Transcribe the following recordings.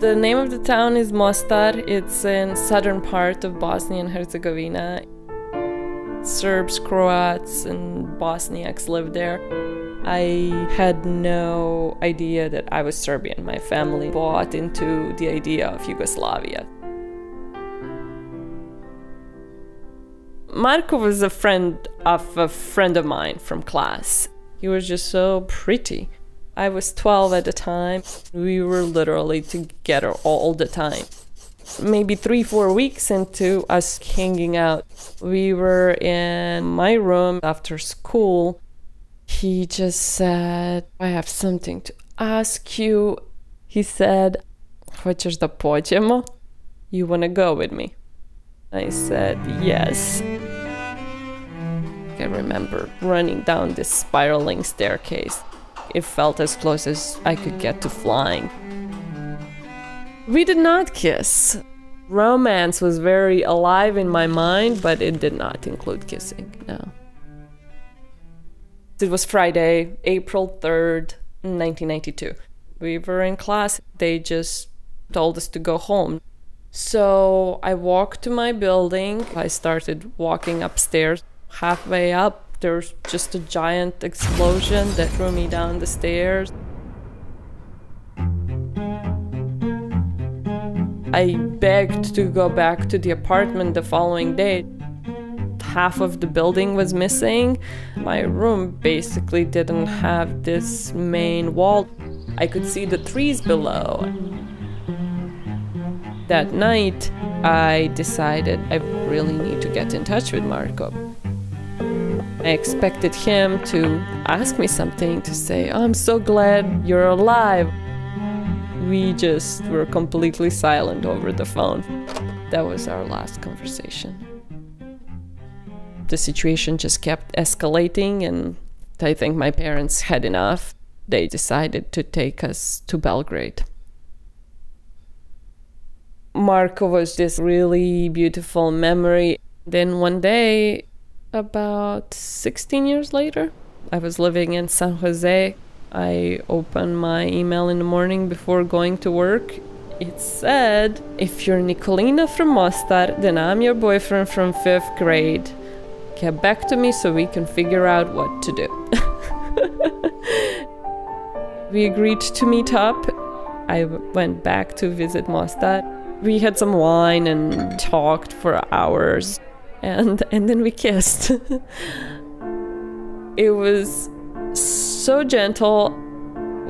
The name of the town is Mostar. It's in southern part of Bosnia and Herzegovina. Serbs, Croats, and Bosniaks live there. I had no idea that I was Serbian. My family bought into the idea of Yugoslavia. Marko was a friend of mine from class. He was just so pretty. I was 12 at the time. We were literally together all the time. Maybe 3-4 weeks into us hanging out, we were in my room after school. He just said, I have something to ask you. He said, hoćeš da pođemo? You want to go with me? I said, yes. I remember running down this spiraling staircase. It felt as close as I could get to flying. We did not kiss. Romance was very alive in my mind, but it did not include kissing, no. It was Friday, April 3rd, 1992. We were in class. They just told us to go home. So I walked to my building. I started walking upstairs. Halfway up, there's just a giant explosion that threw me down the stairs. I begged to go back to the apartment the following day. Half of the building was missing. My room basically didn't have this main wall. I could see the trees below. That night, I decided I really need to get in touch with Marko. I expected him to ask me something, to say, oh, I'm so glad you're alive. We just were completely silent over the phone. That was our last conversation. The situation just kept escalating, and I think my parents had enough. They decided to take us to Belgrade. Marko was this really beautiful memory. Then one day, about 16 years later, I was living in San Jose. I opened my email in the morning before going to work. It said, if you're Nikolina from Mostar, then I'm your boyfriend from 5th grade. Get back to me so we can figure out what to do. We agreed to meet up. I went back to visit Mostar. We had some wine and talked for hours. And then we kissed. It was so gentle.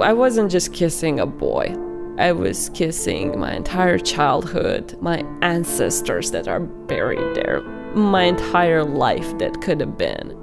I wasn't just kissing a boy. I was kissing my entire childhood, my ancestors that are buried there, my entire life that could have been.